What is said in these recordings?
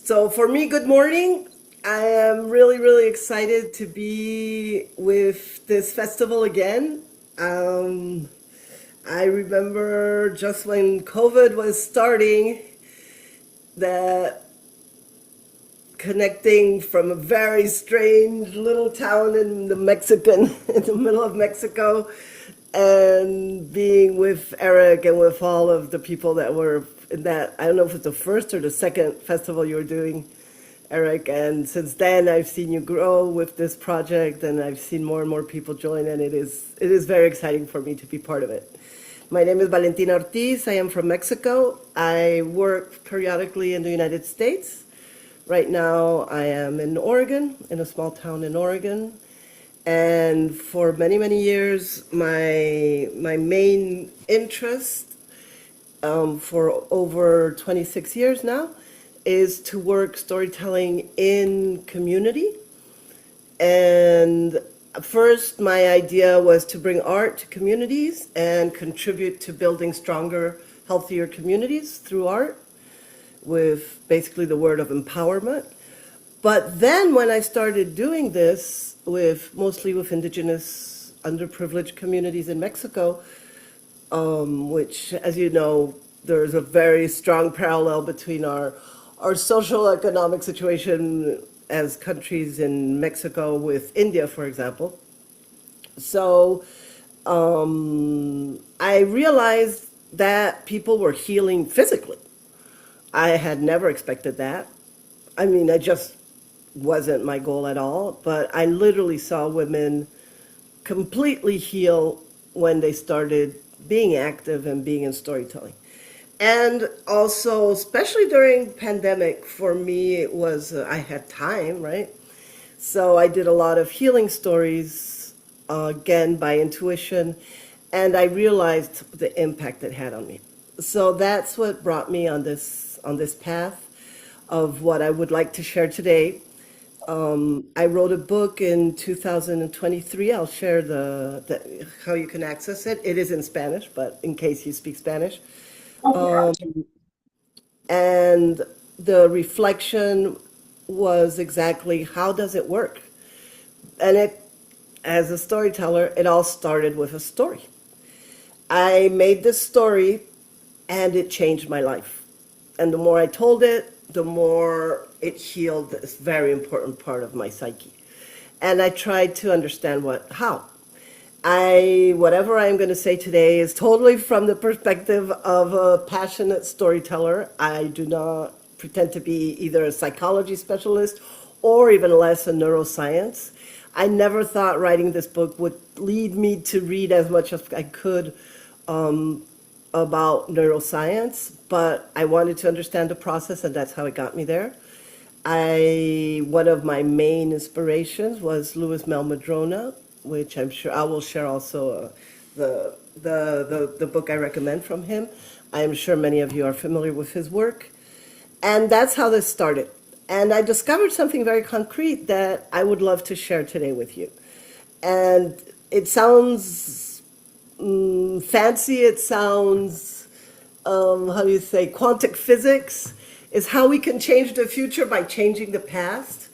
So for me, good morning. I am really, really excited to be with this festival again. Um, I remember just when COVID was starting, that connecting from a very strange little town in the Mexican, in the middle of Mexico, and being with Eric and with all of the people that were in that. I don't know if it's the first or the second festival you were doing, Eric. And since then, I've seen you grow with this project, and I've seen more and more people join, and it is very exciting for me to be part of it. My name is Valentina Ortiz. I am from Mexico. I work periodically in the United States. Right now, I am in Oregon, in a small town in Oregon. And for many, many years, my main interest, for over 26 years now, is to work storytelling in community. And first, my idea was to bring art to communities and contribute to building stronger, healthier communities through art, with basically the word of empowerment. But then when I started doing this with mostly with indigenous underprivileged communities in Mexico, which, as you know, there's a very strong parallel between our social economic situation as countries in Mexico with India, for example. So I realized that people were healing physically. I had never expected that. I mean, I just wasn't my goal at all, but I literally saw women completely heal when they started being active and being in storytelling. And also, especially during pandemic, for me, it was, I had time, right? So I did a lot of healing stories, again, by intuition, and I realized the impact it had on me. So that's what brought me on this path of what I would like to share today. I wrote a book in 2023. I'll share the how you can access it. It is in Spanish, but in case you speak Spanish. And the reflection was exactly how does it work? And as a storyteller, it all started with a story. I made this story and it changed my life. And the more I told it, the more it healed this very important part of my psyche. And I tried to understand how. Whatever I'm going to say today is totally from the perspective of a passionate storyteller. I do not pretend to be either a psychology specialist or even less a neuroscience. I never thought writing this book would lead me to read as much as I could about neuroscience, but I wanted to understand the process, and that's how it got me there. One of my main inspirations was Louis Mel Madrona, which I'm sure I will share also, the book I recommend from him. I'm sure many of you are familiar with his work. And that's how this started. And I discovered something very concrete that I would love to share today with you. And it sounds fancy, it sounds, how do you say, quantum physics, is how we can change the future by changing the past,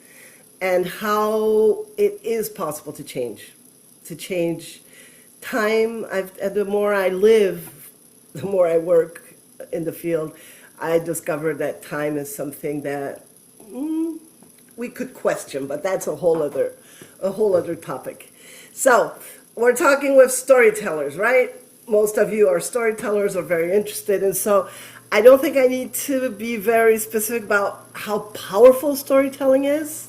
and how it is possible to change time. And the more I live, the more I work in the field, I discovered that time is something that we could question, but that's a whole other topic. So we're talking with storytellers, right? Most of you are storytellers or very interested, and so I don't think I need to be very specific about how powerful storytelling is,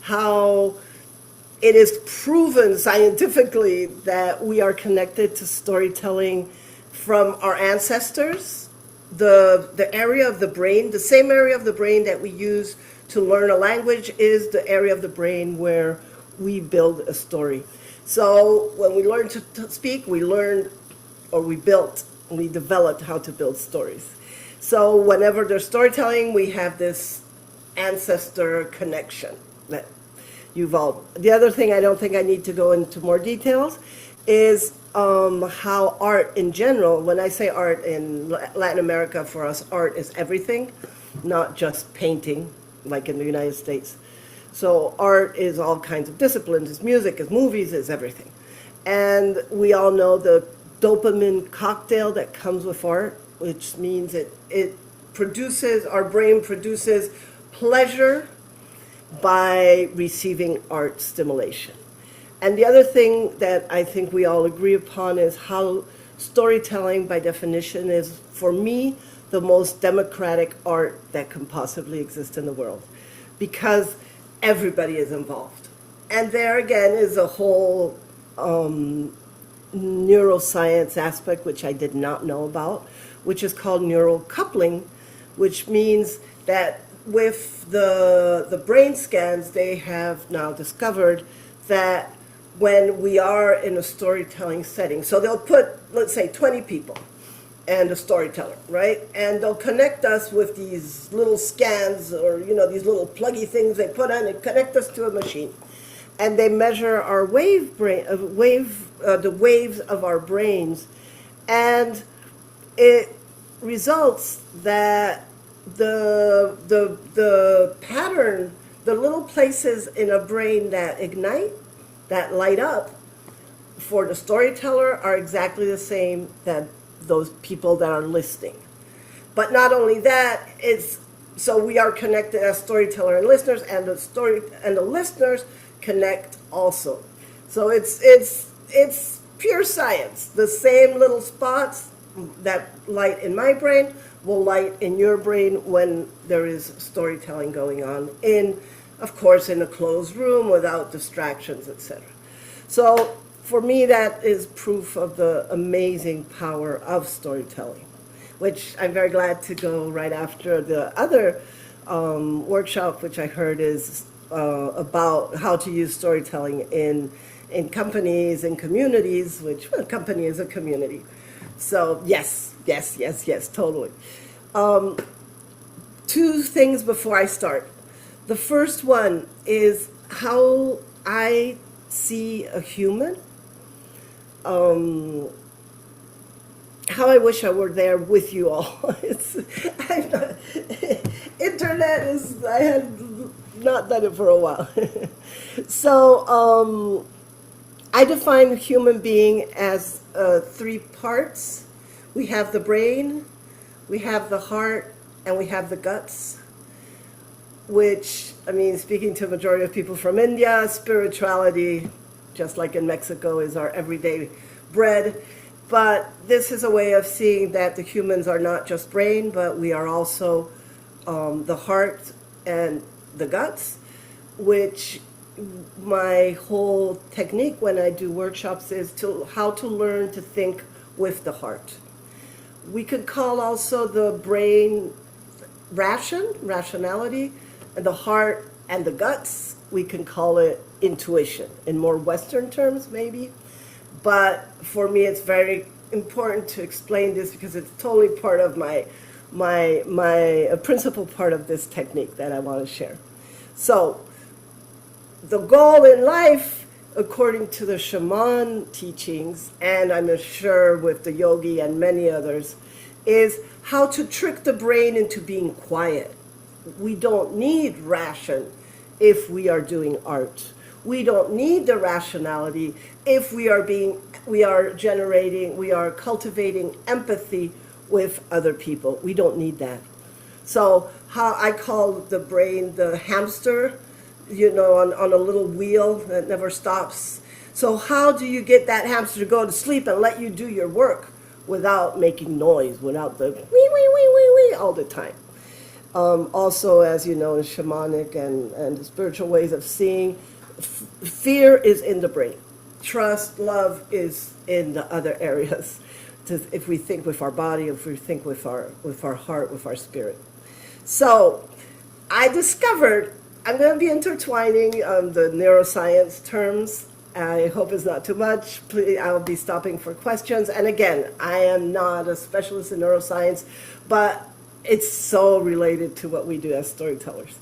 how it is proven scientifically that we are connected to storytelling from our ancestors. The area of the brain, the same area of the brain that we use to learn a language, is the area of the brain where we build a story. So when we learn to speak, we learned, or we developed how to build stories. So whenever there's storytelling, we have this ancestor connection that you've all. The other thing, I don't think I need to go into more details, is how art in general, when I say art in Latin America, for us, art is everything, not just painting. like in the United States. So art is all kinds of disciplines. It's music, it's movies, it's everything. And we all know the dopamine cocktail that comes with art, which means it produces, our brain produces pleasure by receiving art stimulation. And the other thing that I think we all agree upon is how storytelling, by definition, is, for me, the most democratic art that can possibly exist in the world, because everybody is involved. And there again is a whole neuroscience aspect, which I did not know about, which is called neural coupling, which means that with the brain scans, they have now discovered that when we are in a storytelling setting, so they'll put, let's say, 20 people and a storyteller, right? And they'll connect us with these little scans, or these little pluggy things they put on and connect us to a machine. And they measure our the waves of our brains, and it results that the pattern, the little places in a brain that ignite, that light up for the storyteller, are exactly the same that those people that are listening. But not only that, so we are connected as storyteller and listeners, and the listeners connect also. So it's pure science. The same little spots that light in my brain will light in your brain when there is storytelling going on, of course, in a closed room without distractions, etc. So for me, that is proof of the amazing power of storytelling, which I'm very glad to go right after the other workshop, which I heard is about how to use storytelling in companies and communities, which, well, a company is a community. So yes, totally. Two things before I start. The first one is how I see a human. How I wish I were there with you all. Internet is, I had not done it for a while. So I define human being as 3 parts. We have the brain, we have the heart, and we have the guts, which, I mean, speaking to a majority of people from India, spirituality, just like in Mexico, is our everyday bread. But this is a way of seeing that the humans are not just brain, but we are also the heart and the guts, which my whole technique when I do workshops is how to learn to think with the heart. We could call also the brain rationality, and the heart and the guts, we can call it intuition, in more Western terms maybe. But for me, it's very important to explain this because it's totally part of my principal part of this technique that I want to share. So the goal in life, according to the shaman teachings, and I'm sure with the yogi and many others, is how to trick the brain into being quiet. We don't need ration if we are doing art. We don't need the rationality if we are cultivating empathy with other people. We don't need that. So how I call the brain the hamster, on a little wheel that never stops. So how do you get that hamster to go to sleep and let you do your work without making noise, without the wee all the time? Also, as you know, in shamanic and the spiritual ways of seeing, fear is in the brain. Trust, love is in the other areas. If we think with our body, if we think with our heart, with our spirit. So I discovered, I'm going to be intertwining the neuroscience terms. I hope it's not too much. Please, I'll be stopping for questions. And again, I am not a specialist in neuroscience, but it's so related to what we do as storytellers.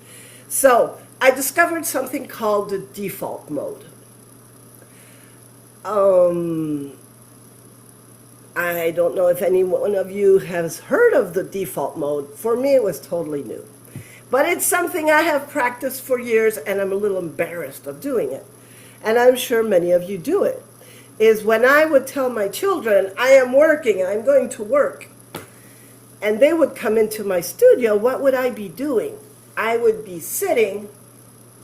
So I discovered something called the default mode. I don't know if any one of you has heard of the default mode. For me, it was totally new. But it's something I have practiced for years, and I'm a little embarrassed of doing it. And I'm sure many of you do it. Is when I would tell my children, I am working, I'm going to work, and they would come into my studio, what would I be doing? I would be sitting,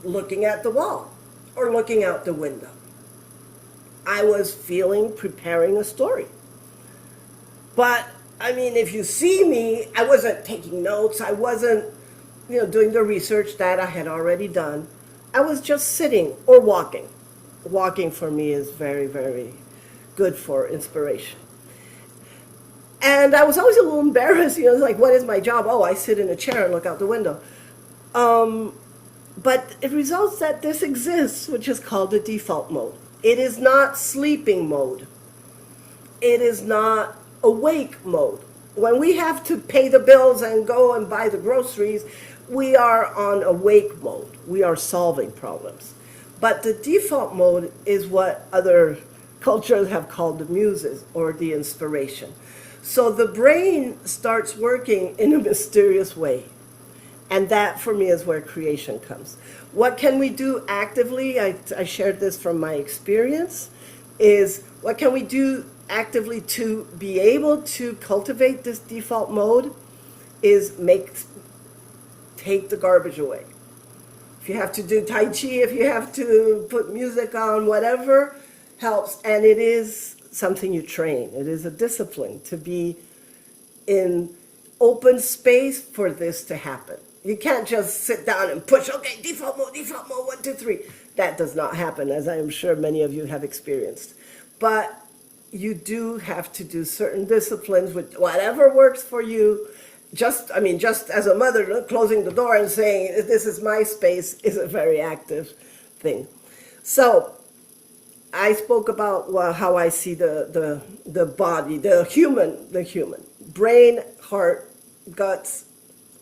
looking at the wall, or looking out the window. I was preparing a story. But, I mean, if you see me, I wasn't taking notes, I wasn't, doing the research that I had already done. I was just sitting or walking. Walking for me is very, very good for inspiration. And I was always a little embarrassed, like, what is my job? Oh, I sit in a chair and look out the window. But it results that this exists, which is called the default mode. It is not sleeping mode. It is not awake mode. When we have to pay the bills and go and buy the groceries, we are on awake mode. We are solving problems. But the default mode is what other cultures have called the muses, or the inspiration. So the brain starts working in a mysterious way. And that, for me, is where creation comes. What can we do actively? I shared this from my experience, is what can we do actively to be able to cultivate this default mode is take the garbage away. If you have to do Tai Chi, if you have to put music on, whatever helps. And it is something you train. It is a discipline to be in open space for this to happen. You can't just sit down and push, okay, default mode, 1, 2, 3. That does not happen, as I am sure many of you have experienced. But you do have to do certain disciplines with whatever works for you. Just as a mother, closing the door and saying, this is my space, is a very active thing. So I spoke about how I see the body, the human. Brain, heart, guts,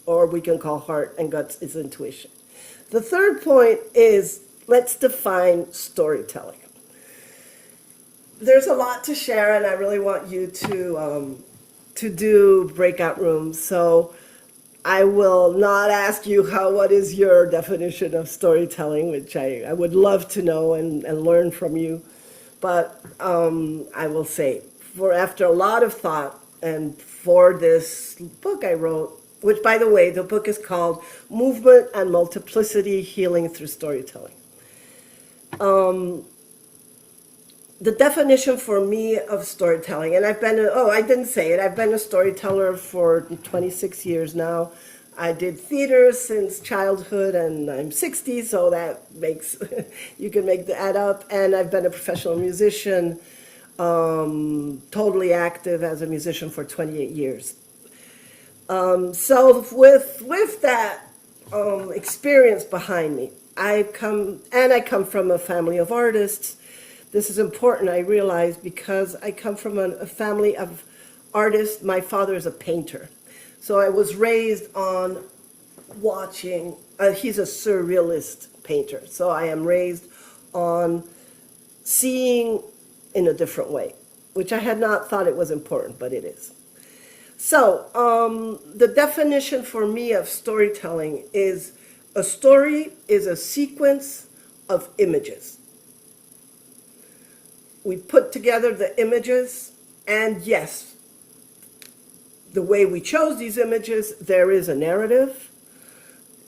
or we can call heart and guts is intuition. The third point is, let's define storytelling. There's a lot to share, and I really want you to do breakout rooms. So I will not ask you what is your definition of storytelling, which I would love to know and learn from you. But I will say, after a lot of thought, and for this book I wrote, which, by the way, the book is called Movement and Multiplicity, Healing Through Storytelling. The definition for me of storytelling, and I've been a storyteller for 26 years now. I did theater since childhood, and I'm 60, so that makes, you can make the add up. And I've been a professional musician, totally active as a musician for 28 years. So with that experience behind me, I come from a family of artists. This is important, I realize, because I come from a family of artists. My father is a painter. So I was raised on watching, he's a surrealist painter. So I am raised on seeing in a different way, which I had not thought it was important, but it is. So the definition for me of storytelling is a story is a sequence of images. We put together the images, and yes, the way we chose these images, there is a narrative,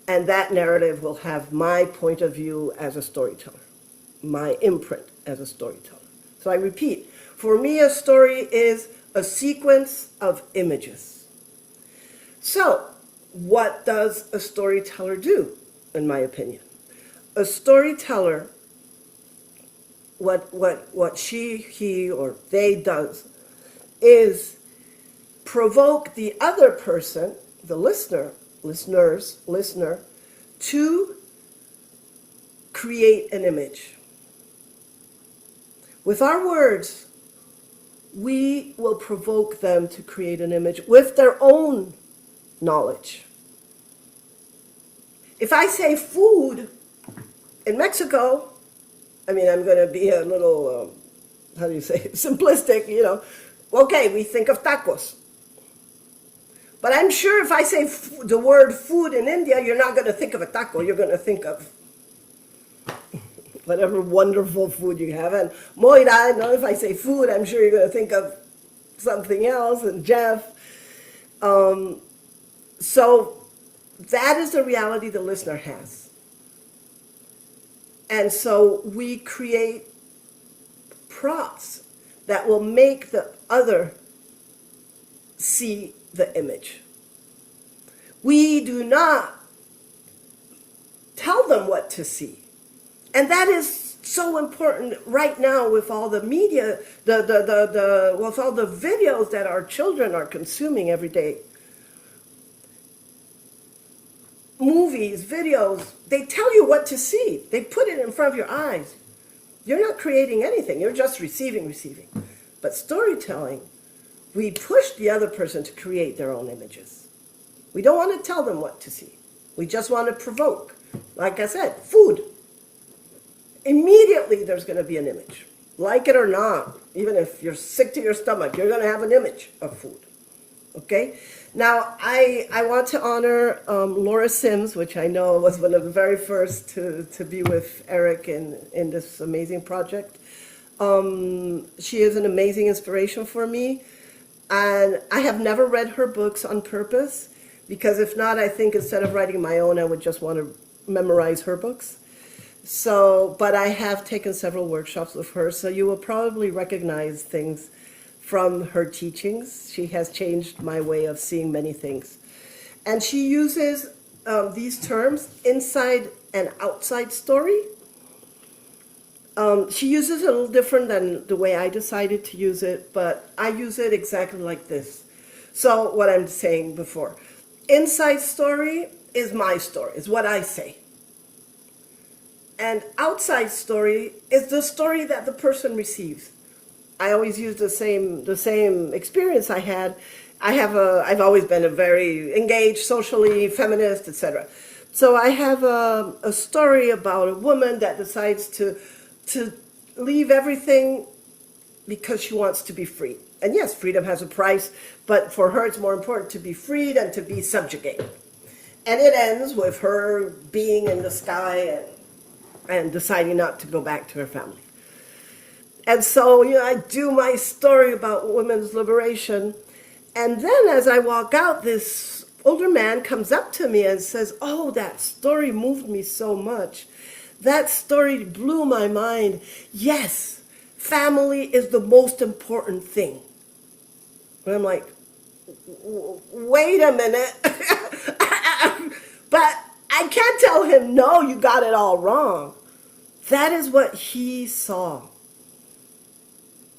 and that narrative will have my point of view as a storyteller, my imprint as a storyteller. So I repeat, for me a story is a sequence of images. So what does a storyteller do, in my opinion? A storyteller, what she, he, or they does is provoke the other person, the listener, to create an image. With our words, we will provoke them to create an image with their own knowledge. If I say food in Mexico, I'm going to be a little, simplistic, Okay, we think of tacos. But I'm sure if I say the word food in India, you're not going to think of a taco. You're going to think of whatever wonderful food you have. And Moira, if I say food, I'm sure you're going to think of something else. And Jeff. So that is the reality the listener has. And so we create props that will make the other see the image. We do not tell them what to see. And that is so important right now with all the media, with all the videos that our children are consuming every day. Movies, videos, they tell you what to see. They put it in front of your eyes. You're not creating anything. You're just receiving. But storytelling, we push the other person to create their own images. We don't want to tell them what to see. We just want to provoke. Like I said, food. Immediately there's going to be an image. Like it or not, even if you're sick to your stomach, you're going to have an image of food. Okay? Now, I want to honor Laura Sims, which I know was one of the very first to be with Eric in this amazing project. She is an amazing inspiration for me. And I have never read her books on purpose, because if not, I think instead of writing my own, I would just want to memorize her books. So, but I have taken several workshops with her, so you will probably recognize things from her teachings. She has changed my way of seeing many things. And she uses these terms, inside and outside story. She uses it a little different than the way I decided to use it, but I use it exactly like this. So what I'm saying before, inside story is my story, is what I say. And outside story is the story that the person receives. I always use the same experience I had. I've always been a very engaged, socially, feminist, etc. So I have a story about a woman that decides to leave everything because she wants to be free. And yes, freedom has a price, but for her it's more important to be free than to be subjugated. And it ends with her being in the sky and deciding not to go back to her family. And so, I do my story about women's liberation. And then as I walk out, this older man comes up to me and says, "Oh, that story moved me so much. That story blew my mind. Yes, family is the most important thing." And I'm like, wait a minute. But I can't tell him, no, you got it all wrong. That is what he saw.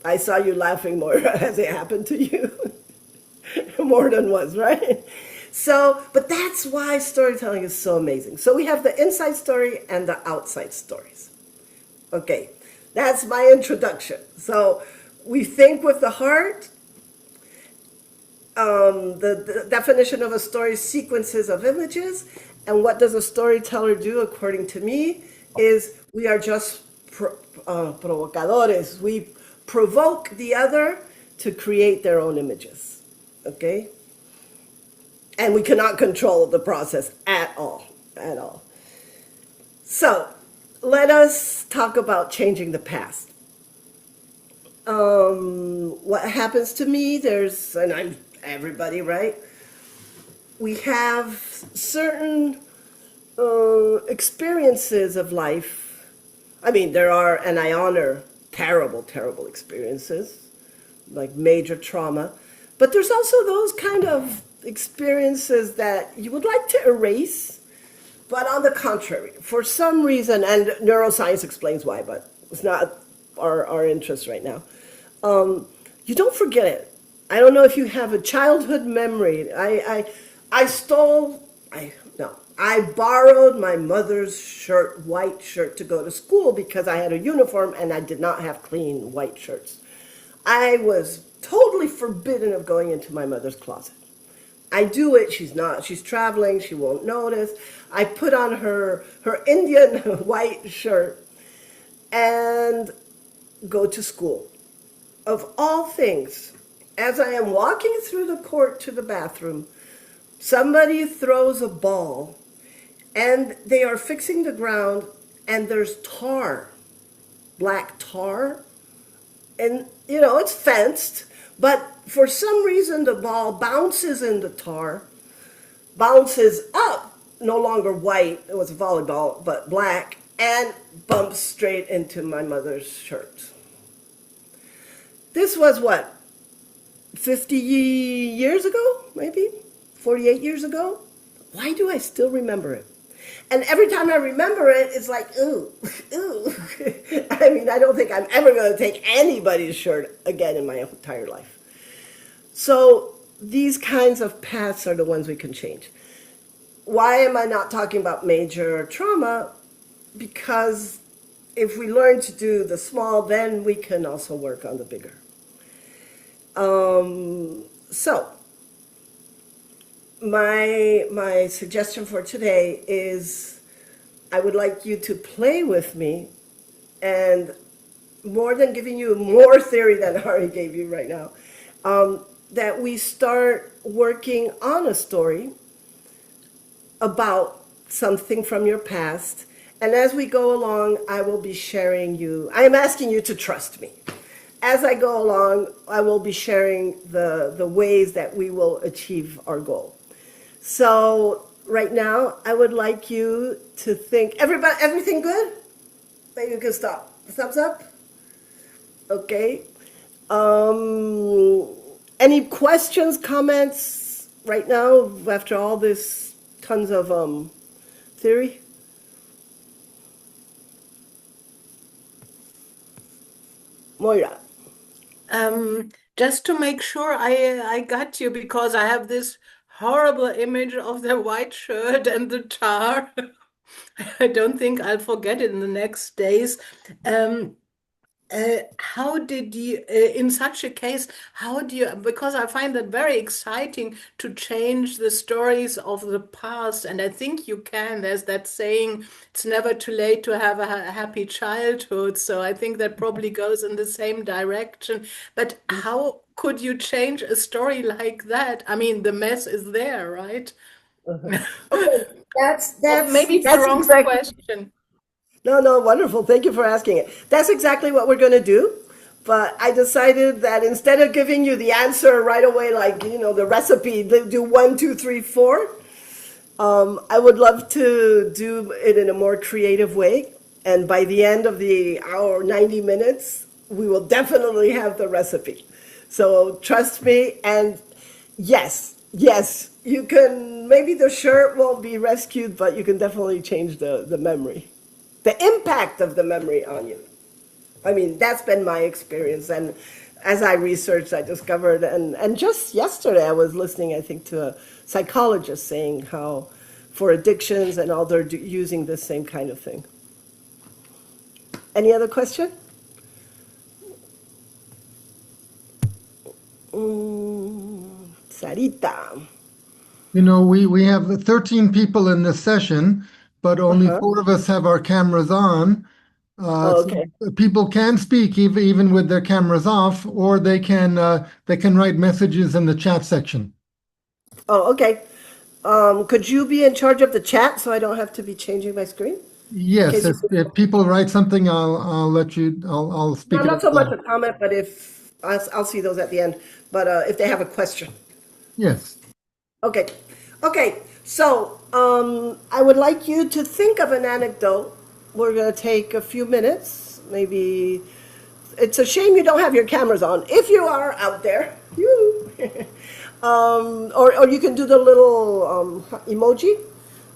I saw you laughing, Moira. Has it happened to you? More than once, right? So, but that's why storytelling is so amazing. So we have the inside story and the outside stories. Okay, that's my introduction. So we think with the heart. The definition of a story is sequences of images. And what does a storyteller do, according to me, is we are just provocadores. We provoke the other to create their own images. Okay? And we cannot control the process at all. So, let us talk about changing the past. What happens to me, and I'm everybody, right? We have certain experiences of life. I mean, there are, and I honor terrible, terrible experiences, like major trauma. But there's also those kind of experiences that you would like to erase, but on the contrary, for some reason, and neuroscience explains why, but it's not our interest right now. You don't forget it. I don't know if you have a childhood memory. I borrowed my mother's white shirt to go to school because I had a uniform and I did not have clean white shirts. I was totally forbidden of going into my mother's closet. I do it, she's traveling, she won't notice. I put on her Indian white shirt and go to school. Of all things, as I am walking through the court to the bathroom, Somebody throws a ball and they are fixing the ground and there's tar, black tar, and it's fenced, but for some reason the ball bounces in the tar, bounces up, no longer white, it was a volleyball, but black, and bumps straight into my mother's shirt. This was what, 50 years ago, maybe 48 years ago? Why do I still remember it? And every time I remember it, it's like, ooh, ooh. I mean, I don't think I'm ever going to take anybody's shirt again in my entire life. So these kinds of paths are the ones we can change. Why am I not talking about major trauma? Because if we learn to do the small, then we can also work on the bigger. So my suggestion for today is I would like you to play with me, and more than giving you more theory than Hari gave you right now, that we start working on a story about something from your past. And as we go along, I will be sharing you, I am asking you to trust me. As I go along, I will be sharing the ways that we will achieve our goal. So right now, I would like you to think, everybody, everything good? Maybe you can stop. Thumbs up? Okay. Any questions, comments right now after all this tons of theory? Moira. Just to make sure I got you, because I have this horrible image of the white shirt and the tar. I don't think I'll forget it in the next days. Um, how did you, in such a case, how do you, because I find that very exciting to change the stories of the past, and I think you can. There's that saying, it's never too late to have a happy childhood. So I think that probably goes in the same direction. But how could you change a story like that? I mean, the mess is there, right? Okay, that's Or that's maybe it's the that's wrong exactly. question. No, no, wonderful. Thank you for asking it. That's exactly what we're going to do. But I decided that instead of giving you the answer right away, like, the recipe, do one, two, three, four, I would love to do it in a more creative way. And by the end of the hour, 90 minutes, we will definitely have the recipe. So trust me. And yes, yes, you can, maybe the shirt won't be rescued, but you can definitely change the memory, the impact of the memory on you. I mean, that's been my experience. And as I researched, I discovered, and just yesterday I was listening, I think, to a psychologist saying how for addictions and all, they're using the same kind of thing. Any other question? Sarita. We have 13 people in this session, but only Uh-huh. 4 of us have our cameras on. Oh, So okay. people can speak even with their cameras off, or they can write messages in the chat section. Oh, okay. Could you be in charge of the chat so I don't have to be changing my screen? In Yes, case if people write something, I'll let you. I'll no, speak it not out so much loud. a comment, but if I'll see those at the end. But if they have a question. Yes. Okay. Okay. So I would like you to think of an anecdote. We're going to take a few minutes. Maybe it's a shame you don't have your cameras on. If you are out there, you. Or you can do the little emoji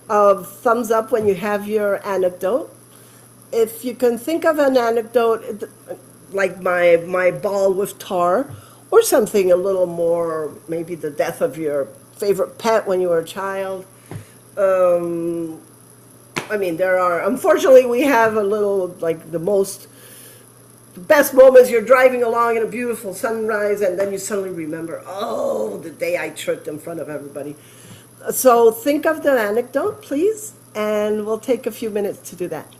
of thumbs up when you have your anecdote. If you can think of an anecdote like my ball with tar, or something a little more, maybe the death of your favorite pet when you were a child. Um, I mean, there are, unfortunately, we have a little, like the best moments, you're driving along in a beautiful sunrise, and then you suddenly remember, oh, the day I tripped in front of everybody. So think of the anecdote, please, and we'll take a few minutes to do that.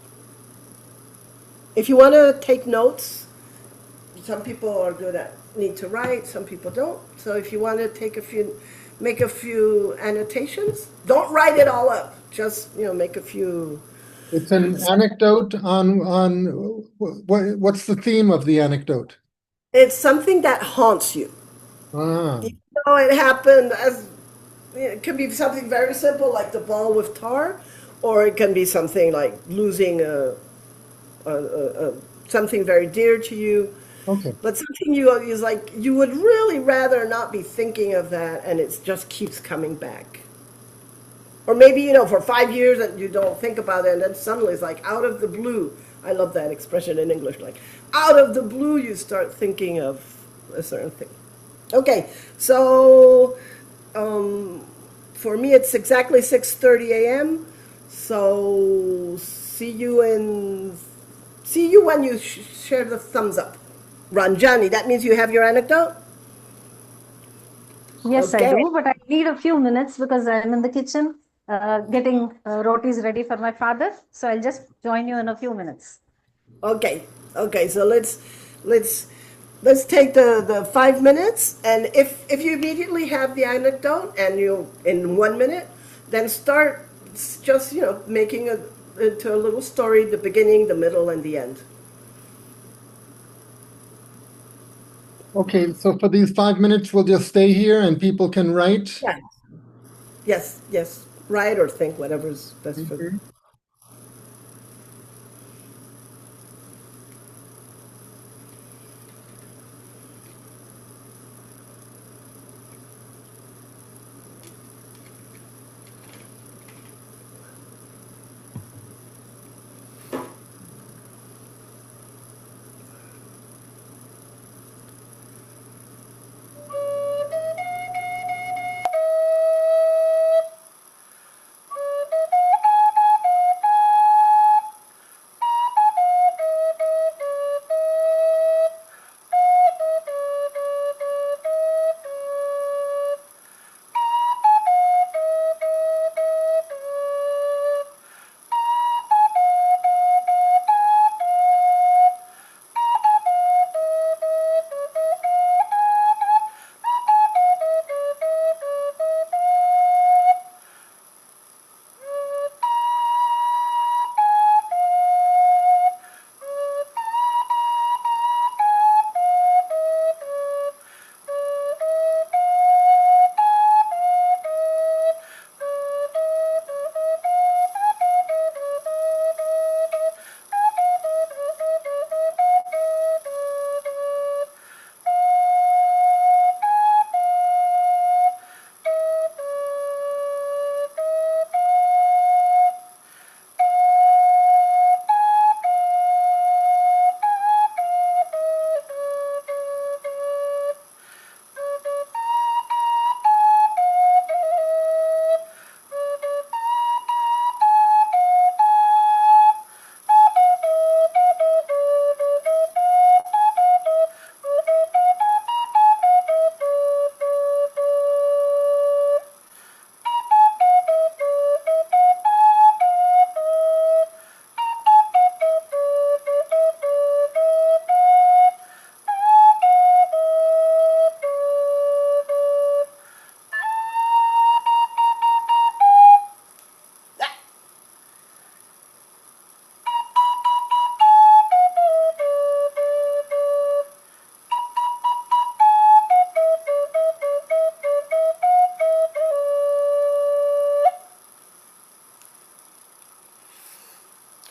If you want to take notes, some people are good at need to write, some people don't. So if you want to take a few make a few annotations. Don't write it all up. Just, make a few. It's an anecdote on what's the theme of the anecdote? It's something that haunts you. Ah, You it happened as it can be something very simple like the ball with tar, or it can be something like losing something very dear to you. okay. But something you is like you would really rather not be thinking of that, and it just keeps coming back. Or maybe for 5 years and you don't think about it, and then suddenly it's like out of the blue. I love that expression in English. Like out of the blue, you start thinking of a certain thing. Okay, so for me it's exactly 6:30 a.m. So see you when you share the thumbs up. Ranjani, that means you have your anecdote? Yes, I Okay. do, but I need a few minutes because I'm in the kitchen getting rotis ready for my father. So I'll just join you in a few minutes. Okay. Okay, so let's let's take the 5 minutes, and if you immediately have the anecdote and you in 1 minute, then start just making it into a little story, the beginning, the middle, and the end. Okay, so for these 5 minutes, we'll just stay here and people can write. Yeah. Yes, yes. Write or think, whatever's best for them. Mhm.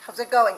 How's it going?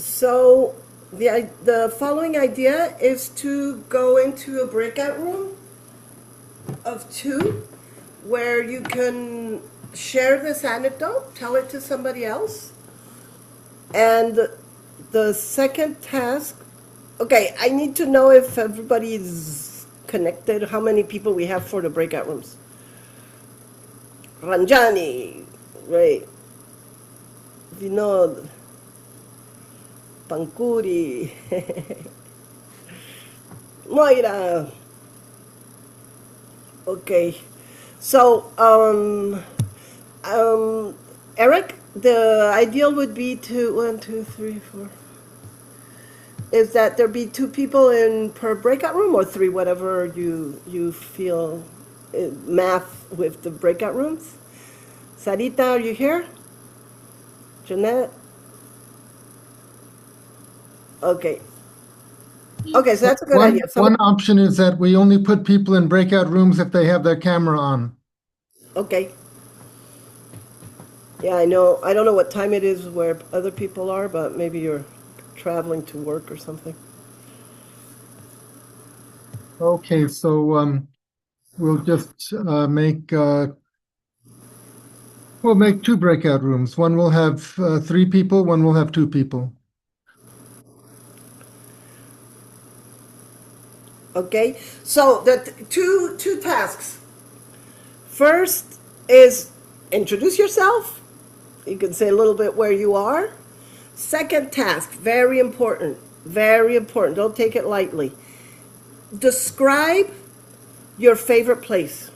So the following idea is to go into a breakout room of two where you can share this anecdote, tell it to somebody else. And the second task, okay, I need to know if everybody's connected, how many people we have for the breakout rooms. Ranjani, right. Vinod, Pankuri, Moira. Okay. So, Eric, the ideal would be to 1, 2, 3, 4. Is that there be 2 people in per breakout room or 3, whatever you feel math with the breakout rooms? Sarita, are you here? Jeanette? Okay. Okay, so that's a good idea. One option is that we only put people in breakout rooms if they have their camera on. Okay. Yeah, I know. I don't know what time it is where other people are, but maybe you're traveling to work or something. Okay, so we'll just make 2 breakout rooms. One will have 3 people, one will have 2 people. Okay, so the two tasks. First is introduce yourself. You can say a little bit where you are. Second task, very important, very important. Don't take it lightly. Describe your favorite place,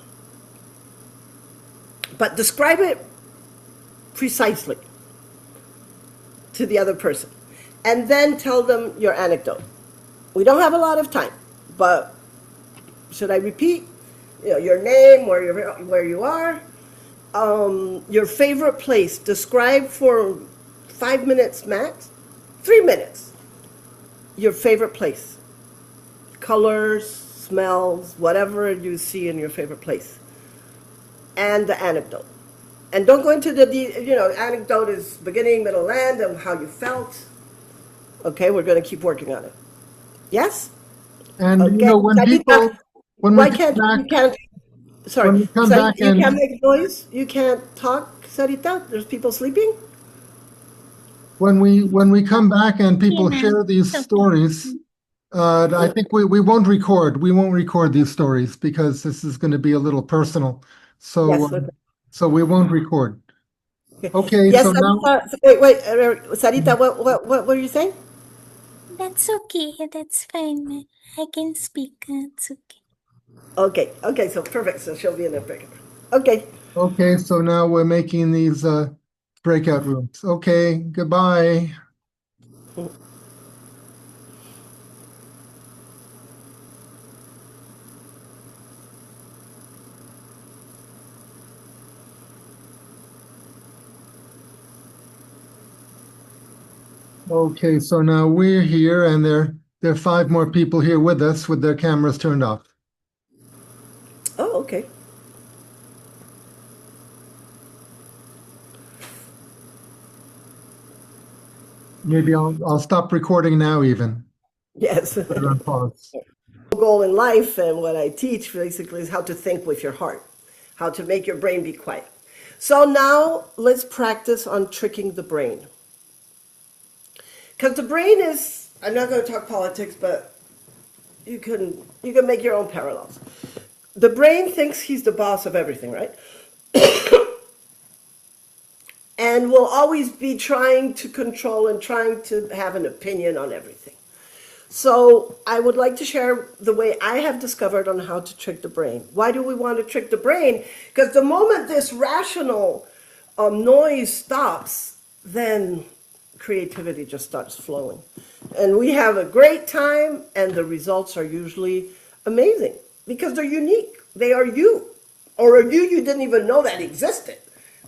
but describe it precisely to the other person, and then tell them your anecdote. We don't have a lot of time, but should I repeat? Your name, where you are, your favorite place. Describe for 5 minutes max, 3 minutes. Your favorite place, colors, smells, whatever you see in your favorite place, and the anecdote. And don't go into the anecdote is beginning, middle, end, and how you felt. Okay, we're going to keep working on it. Yes. And okay. Why can't you can't? Sorry, when we come Sarita, back you can't make noise. You can't talk, Sarita. There's people sleeping. when we come back and people Yeah, share these okay. stories, I think we won't record. We won't record these stories because this is going to be a little personal. So Yes, okay. so we won't record. Okay. Yes, So now, wait, Sarita, what were you saying? That's okay. That's fine. I can speak. It's okay. Okay, so perfect. So she'll be in the breakout. Okay. okay. So now we're making these breakout rooms. Okay. Goodbye. Okay, so now we're here, and there are 5 more people here with us with their cameras turned off. Oh, okay. Maybe I'll stop recording now even. Yes. Put it on pause. Goal in life and what I teach basically is how to think with your heart, how to make your brain be quiet. So now let's practice on tricking the brain. Because the brain is, I'm not going to talk politics, but you can make your own parallels. The brain thinks he's the boss of everything, right? And will always be trying to control and trying to have an opinion on everything. So I would like to share the way I have discovered on how to trick the brain. Why do we want to trick the brain? Because the moment this rational noise stops, then creativity just starts flowing. And we have a great time, and the results are usually amazing because they're unique. They are you, or you didn't even know that existed.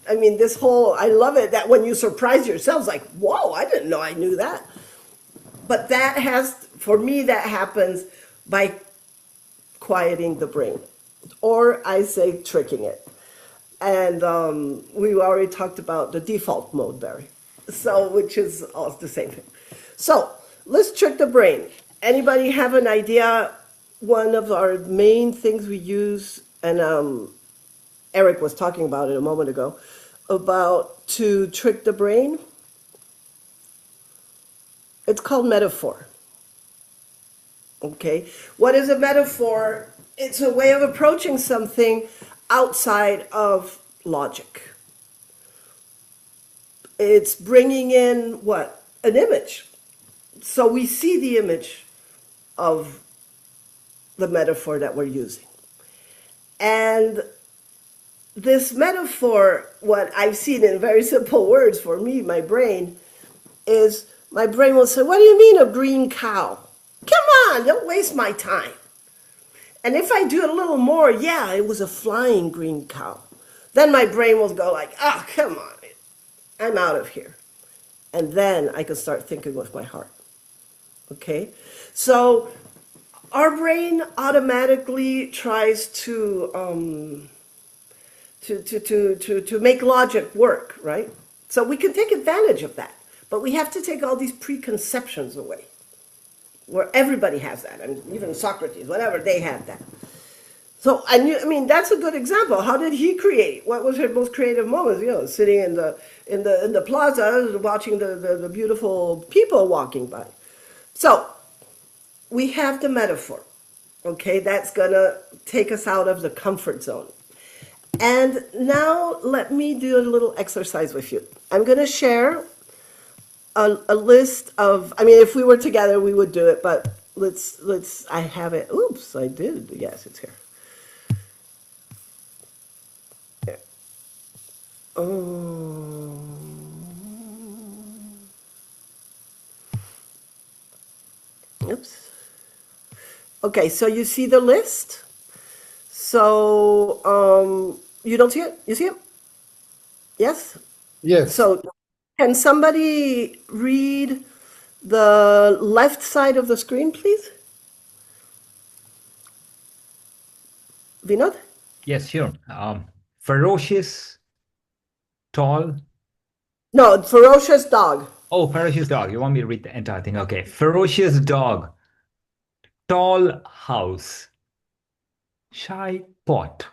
I mean, I love it that when you surprise yourselves, like, whoa, I didn't know I knew that. But for me, that happens by quieting the brain, or I say tricking it. And we already talked about the default mode, Barry, which is all the same thing. So let's trick the brain. Anybody have an idea? One of our main things we use, and Eric was talking about it a moment ago, about to trick the brain. It's called metaphor. Okay, what is a metaphor? It's a way of approaching something outside of logic. It's bringing in what? An image. So we see the image of the metaphor that we're using. And this metaphor, what I've seen in very simple words for me, my brain, is my brain will say, what do you mean a green cow? Come on, don't waste my time. And if I do it a little more, yeah, it was a flying green cow. Then my brain will go like, oh, come on, I'm out of here. And then I can start thinking with my heart. Okay? So our brain automatically tries to make logic work, right? So we can take advantage of that. But we have to take all these preconceptions away. Where everybody has that, and even Socrates, whatever, they had that. So I mean, that's a good example. How did he create? What was his most creative moments? You know, sitting in the plaza, watching the beautiful people walking by. So we have the metaphor. Okay, that's gonna take us out of the comfort zone. And now let me do a little exercise with you. I'm gonna share a list of, I mean, if we were together, we would do it, but I have it. Oops, I did. Yes, it's here. Here. Oops. Okay, so you see the list? So, you don't see it? You see it? Yes? Yes. So, can somebody read the left side of the screen, please? Vinod? Yes, sure. Ferocious, tall. No, ferocious dog. Oh, ferocious dog. You want me to read the entire thing? Okay. Ferocious dog, tall house, shy pot,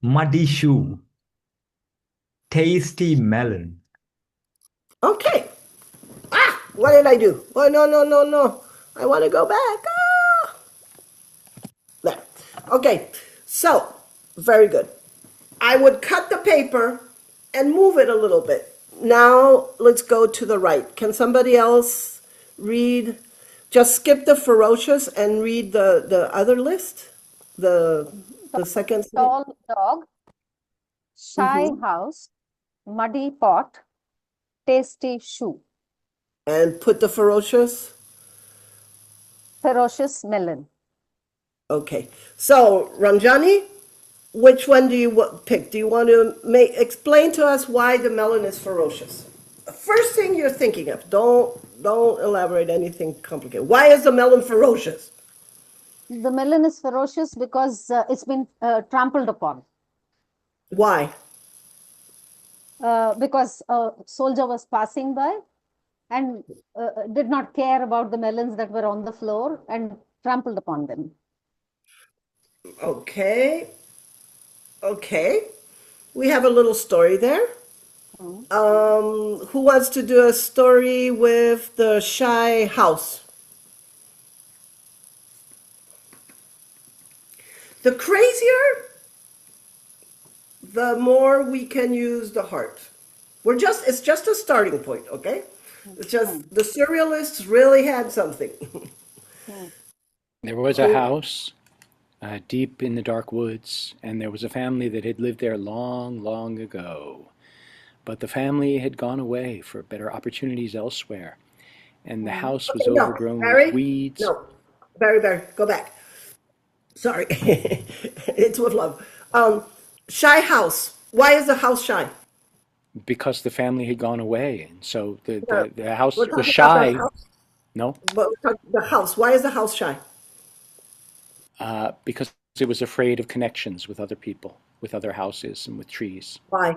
muddy shoe, tasty melon. Okay. Ah, what did I do? Oh, no, no, no, no. I want to go back. Ah. There. Okay. So, very good. I would cut the paper and move it a little bit. Now, let's go to the right. Can somebody else read? Just skip the ferocious and read the other list. The second slide. Tall dog, shy house, muddy pot, tasty shoe, And put the ferocious. ferocious melon. Okay. So, Ranjani, which one do you pick? Do you want to explain to us why the melon is ferocious? First thing you're thinking of. Don't elaborate anything complicated. Why is the melon ferocious? The melon is ferocious because it's been trampled upon. Why? Because a soldier was passing by and did not care about the melons that were on the floor and trampled upon them. Okay. Okay. We have a little story there. Who wants to do a story with the shy house? The crazier, the more we can use the heart. It's just a starting point, okay? It's just the surrealists really had something. There was a house deep in the dark woods, and there was a family that had lived there long, long ago. But the family had gone away for better opportunities elsewhere, and the house was Okay, no, overgrown Barry? with weeds. No, Barry, go back. Sorry, it's with love. Shy house. Why is the house shy? Because the family had gone away, and so No, the house we're was talking about the shy. house. No, But we're talking the house. Why is the house shy? because it was afraid of connections with other people, with other houses, and with trees. Why?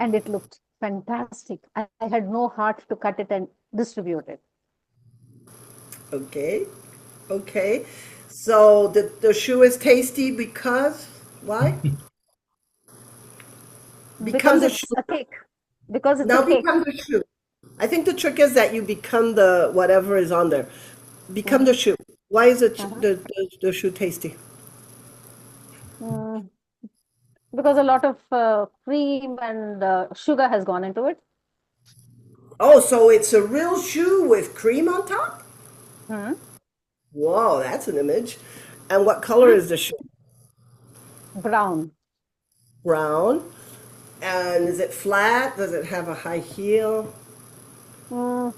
and it looked fantastic. I had no heart to cut it and distribute it. Okay. Okay. So the shoe is tasty because why? Become Because the it's shoe. a cake. Because it's a Now cake. become the shoe. I think the trick is that you become the whatever is on there. Become the shoe. Why is the shoe tasty? Mm, because a lot of cream and sugar has gone into it. Oh, so it's a real shoe with cream on top? Hmm. Whoa, that's an image. And what color is the shoe? Brown. Brown. And is it flat? Does it have a high heel? Mm,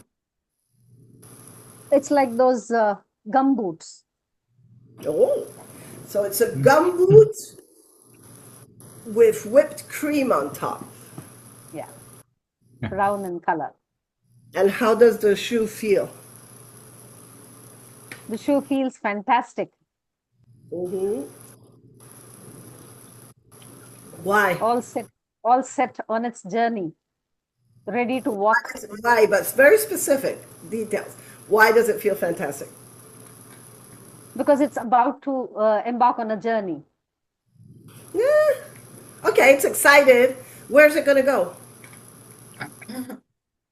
it's like those gum boots. Oh, so it's a gum boot with whipped cream on top. Yeah. Brown in color. And how does the shoe feel? The shoe feels fantastic. Hmm. Why? All set on its journey, ready to walk. Why? But it's very specific details. Why does it feel fantastic? Because it's about to embark on a journey. Yeah. Okay, it's excited. Where's it going to go?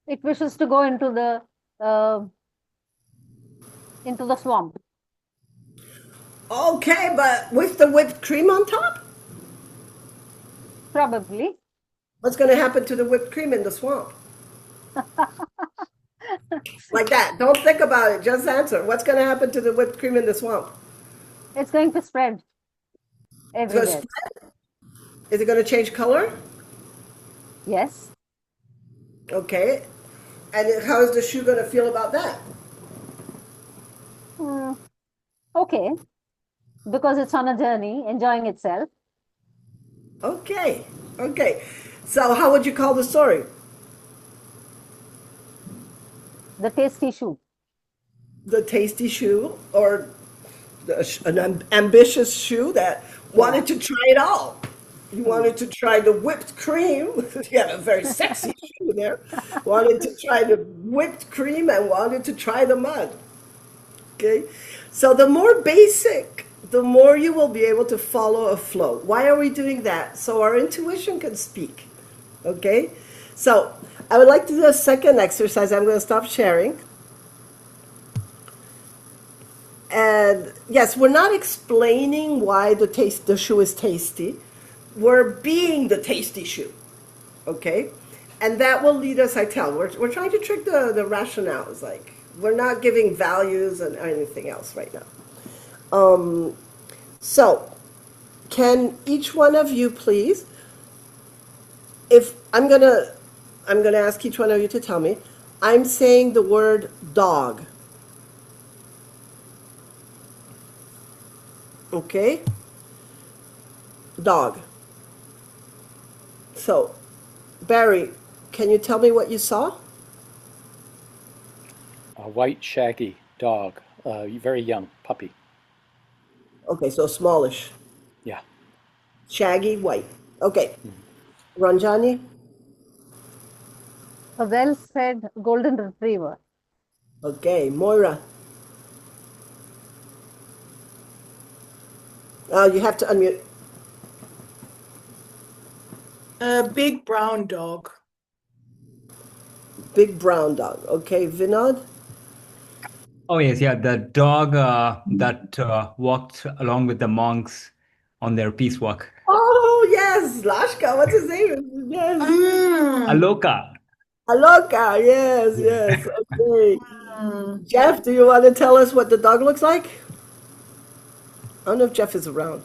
It wishes to go into the swamp. Okay, but with the whipped cream on top? Probably. What's going to happen to the whipped cream in the swamp? Like that. Don't think about it. Just answer. What's going to happen to the whipped cream in the swamp? It's going to spread It's going to everywhere. spread? Is it going to change color? Yes. Okay. And how is the shoe going to feel about that? Okay. Because it's on a journey, enjoying itself. Okay. Okay. So how would you call the story? The tasty shoe. The tasty shoe, or an ambitious shoe that wanted to try it all. You wanted to try the whipped cream. You have a very sexy shoe there. Wanted to try the whipped cream and wanted to try the mud. Okay? So the more basic, the more you will be able to follow a flow. Why are we doing that? So our intuition can speak. Okay? So I would like to do a second exercise. I'm going to stop sharing. And yes, we're not explaining why the shoe is tasty. We're being the tasty shoe. Okay? And that will lead us, I tell. We're trying to trick the rationales. Like, we're not giving values and anything else right now. So, can each one of you please, if I'm gonna ask each one of you to tell me, I'm saying the word dog. Okay? Dog. So, Barry, can you tell me what you saw? A white, shaggy dog, very young puppy. Okay, so smallish. Yeah. Shaggy, white. Okay. Ranjani? A well-fed golden retriever. Okay. Moira? You have to unmute. A big brown dog. Big brown dog. Okay. Vinod? Oh yes, yeah, the dog that walked along with the monks on their peace walk. Oh, yes. Lashka. What's his name? Yes. Aloka. Aloka. Yes, yes. Okay. Jeff, do you want to tell us what the dog looks like? I don't know if Jeff is around.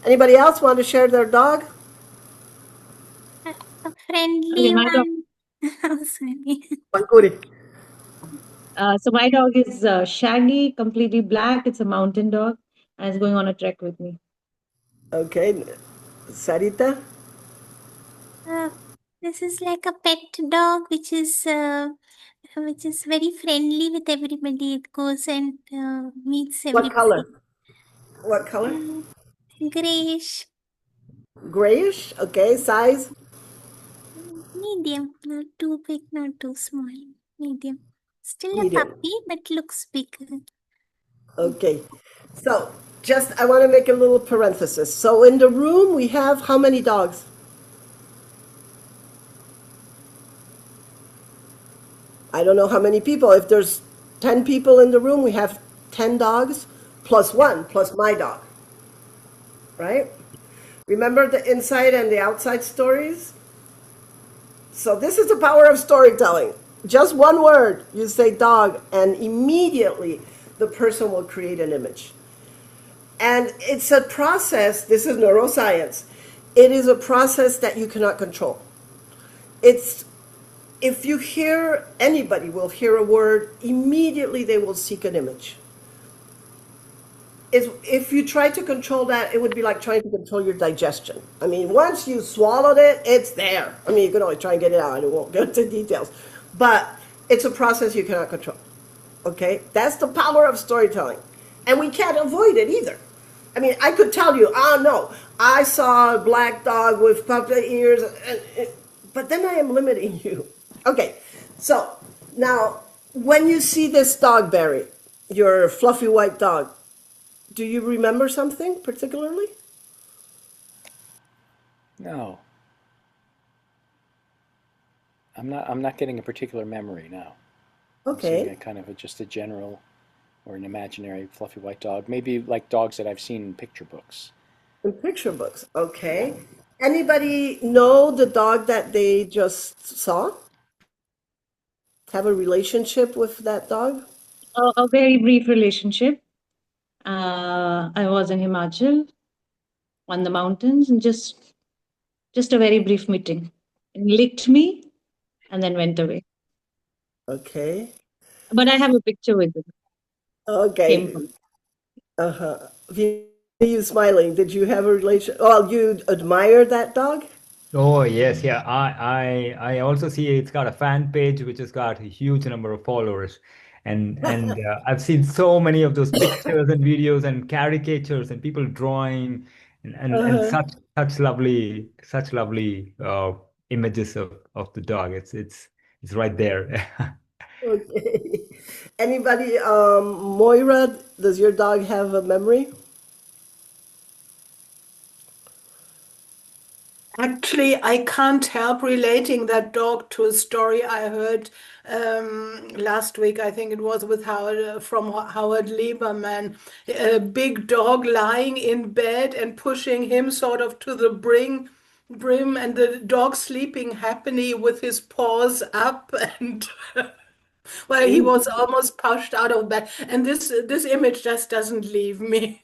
Anybody else want to share their dog? A friendly Okay, my dog. one. Oh, sorry. Pankuri. So my dog is shaggy, completely black. It's a mountain dog, and it's going on a trek with me. Okay. Sarita? This is like a pet dog, which is very friendly with everybody. It goes and meets What everybody. color? What color? Grayish. Grayish. Okay. Size? Medium, not too big, not too small. Medium. Still a Medium. puppy, but looks bigger. Okay. So, just I want to make a little parenthesis. So, in the room, we have how many dogs? I don't know how many people. If there's 10 people in the room, we have 10 dogs plus one, plus my dog. Right? Remember the inside and the outside stories? So, this is the power of storytelling. Just one word, you say dog, and immediately the person will create an image. And it's a process, this is neuroscience. It is a process that you cannot control. It's if you hear anybody will hear a word, immediately they will seek an image. If you try to control that, it would be like trying to control your digestion. I mean, once you swallowed it, it's there. I mean, you can always try and get it out. I won't go into details. But it's a process you cannot control. Okay? That's the power of storytelling. And we can't avoid it either. I mean, I could tell you, no, I saw a black dog with puppy ears, but then I am limiting you. Okay, so now when you see this dog, Barry, your fluffy white dog, do you remember something particularly? No, I'm not getting a particular memory now. Seeing Okay, a kind of just a general or an imaginary fluffy white dog, maybe like dogs that I've seen in picture books. in picture books. Yeah. Okay. Anybody know the dog that they just saw? Have a relationship with that dog? A very brief relationship. I was in Himachal on the mountains and just a very brief meeting. He licked me and then went away. Okay. But I have a picture with him. Came Okay. from. Uh-huh. You smiling. Did you have a relation? Oh, you admire that dog? Oh yes, yeah. I also see it's got a fan page which has got a huge number of followers, and I've seen so many of those pictures and videos and caricatures and people drawing and Uh-huh. such lovely images of the dog. It's right there. Okay. Anybody, Moira, does your dog have a memory? Actually, I can't help relating that dog to a story I heard last week. I think it was with Howard from Howard Lieberman. A big dog lying in bed and pushing him sort of to the brim, and the dog sleeping happily with his paws up and. Well, he was almost pushed out of bed, and this image just doesn't leave me.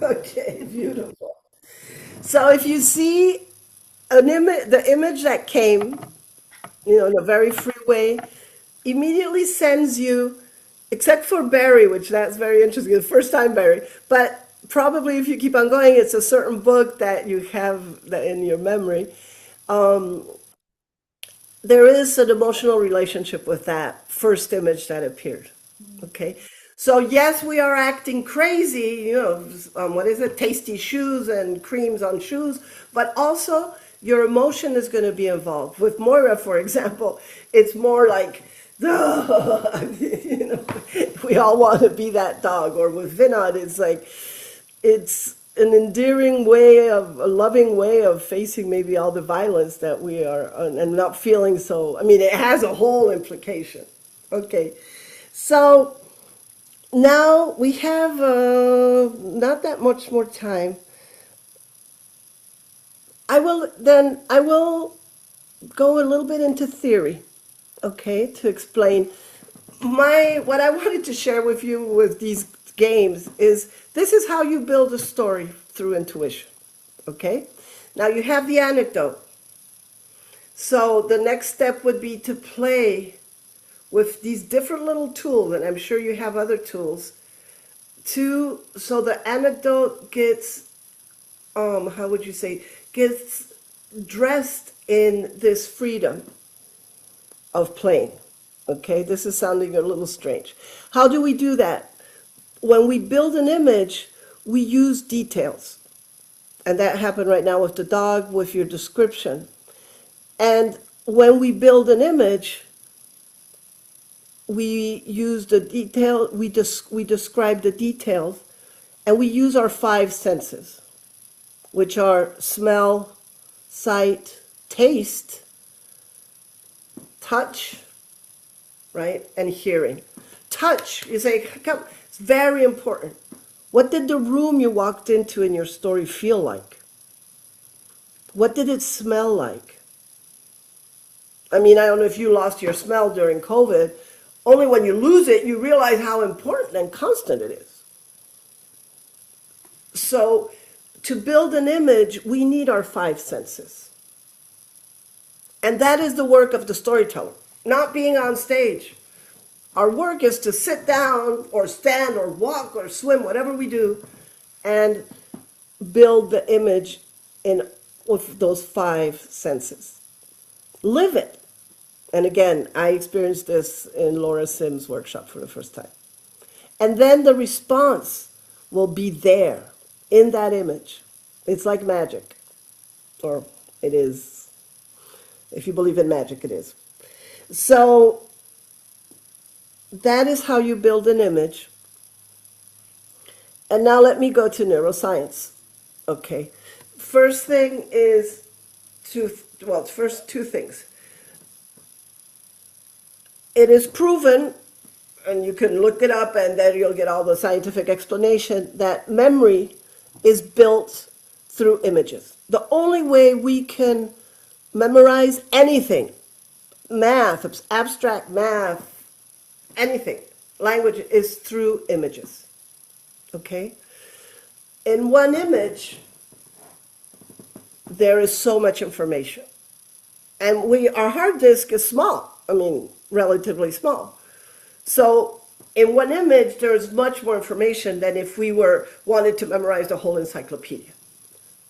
Okay, beautiful. So if you see an image, the image that came, in a very free way, immediately sends you, except for Barry, which that's very interesting, the first time Barry, but probably if you keep on going, it's a certain book that you have that in your memory. There is an emotional relationship with that first image that appeared. Okay. So yes, we are acting crazy, what is it? Tasty shoes and creams on shoes, but also your emotion is going to be involved. With Moira, for example, it's more like, we all want to be that dog. Or with Vinod, it's like, it's an endearing way a loving way of facing maybe all the violence that we are, and not feeling so, I mean, it has a whole implication. Okay. So now we have not that much more time. I will go a little bit into theory, okay, to explain what I wanted to share with you with these games is this is how you build a story through intuition, okay? Now you have the anecdote. So the next step would be to play with these different little tools, and I'm sure you have other tools, so the anecdote gets, how would you say, gets dressed in this freedom of playing. Okay, this is sounding a little strange. How do we do that? When we build an image, we use details. And that happened right now with the dog, with your description. And when we build an image, we use the detail, we describe the details, and we use our five senses, which are smell, sight, taste, touch, right, and hearing. Touch is it's very important. What did the room you walked into in your story feel like? What did it smell like? I mean, I don't know if you lost your smell during COVID. Only when you lose it, you realize how important and constant it is. So to build an image, we need our five senses. And that is the work of the storyteller, not being on stage. Our work is to sit down or stand or walk or swim, whatever we do, and build the image with those five senses. Live it. And again, I experienced this in Laura Sim's workshop for the first time. And then the response will be there in that image. It's like magic, or it is. If you believe in magic, it is. So that is how you build an image. And now let me go to neuroscience. Okay. First thing is first two things. It is proven, and you can look it up and then you'll get all the scientific explanation, that memory is built through images. The only way we can memorize anything, math, abstract math, anything, language, is through images. Okay? In one image, there is so much information. And our hard disk is small, I mean, relatively small. So in one image, there's much more information than if we wanted to memorize the whole encyclopedia.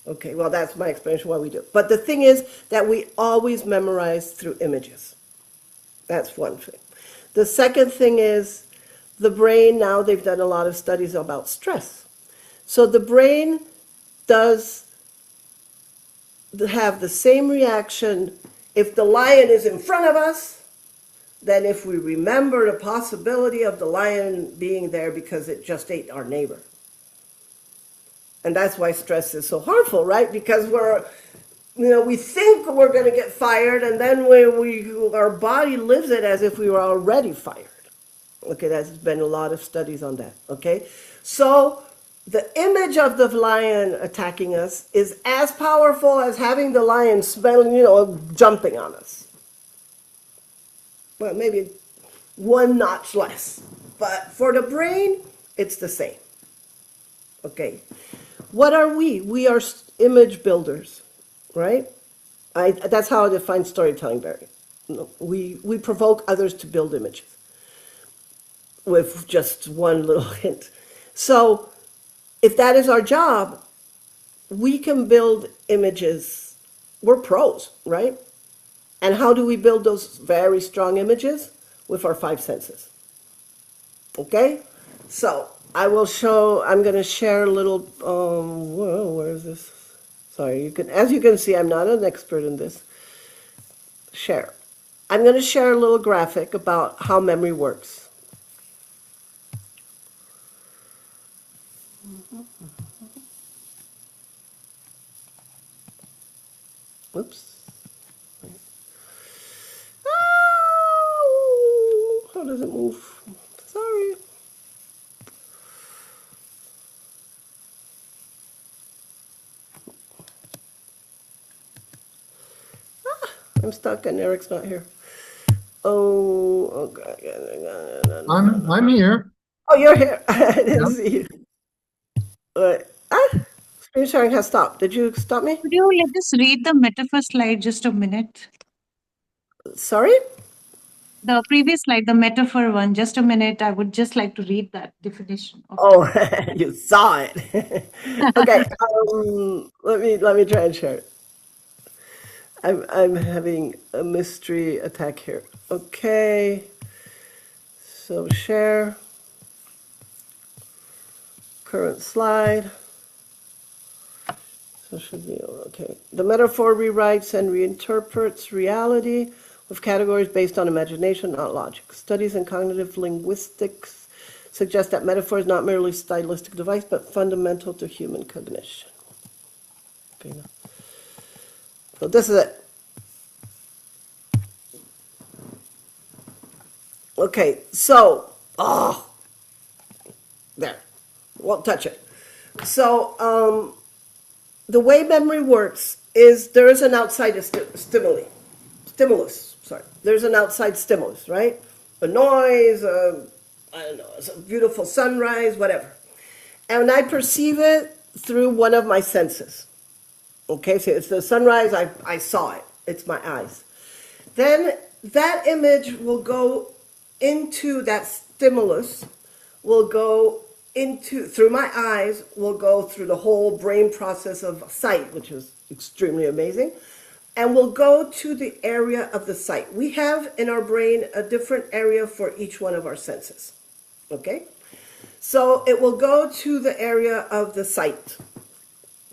Okay, well, that's my explanation why we do. But the thing is that we always memorize through images. That's one thing. The second thing is the brain, now they've done a lot of studies about stress. So the brain does have the same reaction if the lion is in front of us than if we remember the possibility of the lion being there because it just ate our neighbor. And that's why stress is so harmful, right? Because we think we're going to get fired, and then our body lives it as if we were already fired. Okay, there's been a lot of studies on that. Okay, so the image of the lion attacking us is as powerful as having the lion jumping on us. Well, maybe one notch less, but for the brain, it's the same. Okay, what are we? We are image builders, right? That's how I define storytelling, Barry. We provoke others to build images with just one little hint. So if that is our job, we can build images. We're pros, right? And how do we build those very strong images? With our five senses. Okay? So I'm going to share a little, where is this? Sorry, as you can see, I'm not an expert in this. Share. I'm going to share a little graphic about how memory works. Oops. Oh, how does it move? Sorry. I'm stuck and Eric's not here. Oh God. I'm here. Oh, you're here. I didn't see you. Screen sharing has stopped. Did you stop me? Could you let us read the metaphor slide just a minute? Sorry? The previous slide, the metaphor one, just a minute. I would just like to read that definition. Oh, you saw it. Okay. Let me try and share it. I'm having a mystery attack here. Okay. So share. Current slide. Okay. The metaphor rewrites and reinterprets reality with categories based on imagination, not logic. Studies in cognitive linguistics suggest that metaphor is not merely a stylistic device, but fundamental to human cognition. Okay, so this is it. Okay, so, there, won't touch it. So, the way memory works is there is an outside stimulus. There's an outside stimulus, right? A noise, I don't know, it's a beautiful sunrise, whatever. And I perceive it through one of my senses. Okay, so it's the sunrise, I saw it, it's my eyes. Then that image will go into that stimulus, will go into, through my eyes, will go through the whole brain process of sight, which is extremely amazing, and will go to the area of the sight. We have in our brain a different area for each one of our senses, okay? So it will go to the area of the sight.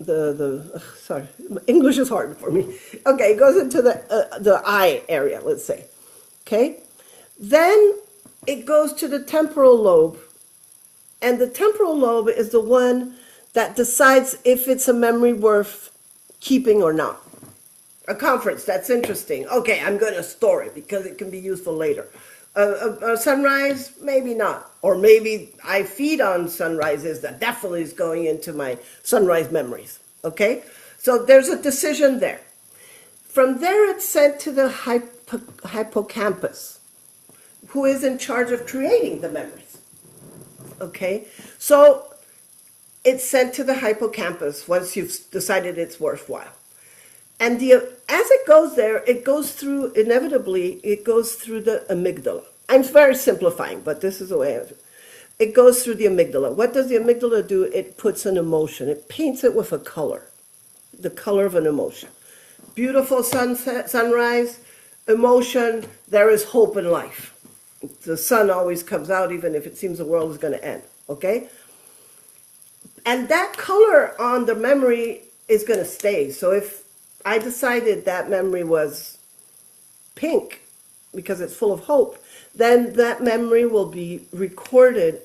Sorry, English is hard for me. Okay, it goes into the eye area, let's say, okay? Then it goes to the temporal lobe, and the temporal lobe is the one that decides if it's a memory worth keeping or not. A conference, that's interesting. Okay, I'm going to store it because it can be useful later. A sunrise, maybe not. Or maybe I feed on sunrises that definitely is going into my sunrise memories. Okay? So there's a decision there. From there, it's sent to the hippocampus, who is in charge of creating the memories. Okay? So it's sent to the hippocampus once you've decided it's worthwhile. And as it goes there, it goes through, inevitably, it goes through the amygdala. I'm very simplifying, but this is the way it goes through the amygdala. What does the amygdala do? It puts an emotion. It paints it with a color, the color of an emotion. Beautiful sunset, sunrise, emotion, there is hope in life. The sun always comes out even if it seems the world is going to end, okay? And that color on the memory is going to stay. So if I decided that memory was pink because it's full of hope, then that memory will be recorded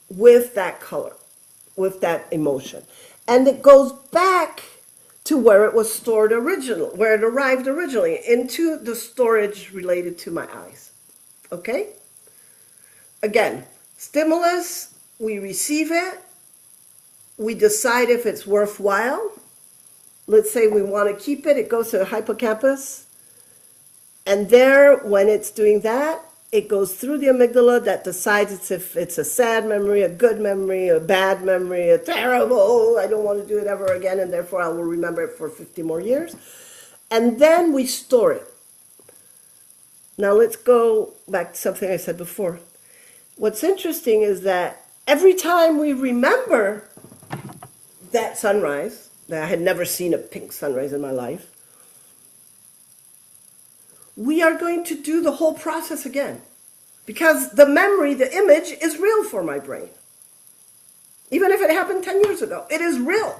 with that color, with that emotion. And it goes back to where it was stored originally, where it arrived originally, into the storage related to my eyes. Okay? Again, stimulus, we receive it, we decide if it's worthwhile. Let's say we want to keep it, it goes to the hippocampus. And there, when it's doing that, it goes through the amygdala that decides if it's a sad memory, a good memory, a bad memory, a terrible, I don't want to do it ever again, and therefore I will remember it for 50 more years. And then we store it. Now let's go back to something I said before. What's interesting is that every time we remember that sunrise, that I had never seen a pink sunrise in my life, we are going to do the whole process again. Because the memory, the image, is real for my brain. Even if it happened 10 years ago, it is real.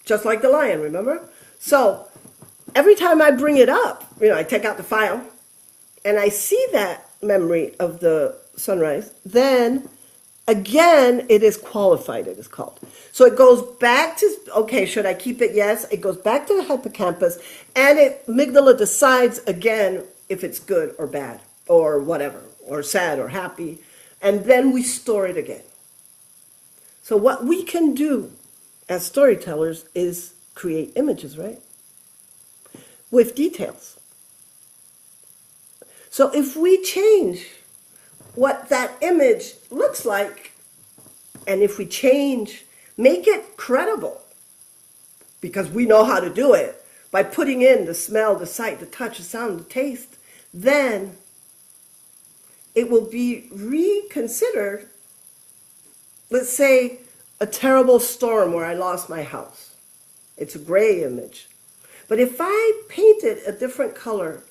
Just like the lion, remember? So every time I bring it up, I take out the file, and I see that memory of the sunrise, then again, it is qualified, it is called. So it goes back to, okay, should I keep it? Yes. It goes back to the hippocampus, and amygdala decides again if it's good or bad, or whatever, or sad or happy, and then we store it again. So what we can do as storytellers is create images, right? With details. So if we change what that image looks like, and if we change, make it credible, because we know how to do it, by putting in the smell, the sight, the touch, the sound, the taste, then it will be reconsidered. Let's say a terrible storm where I lost my house. It's a gray image. But if I paint it a different color,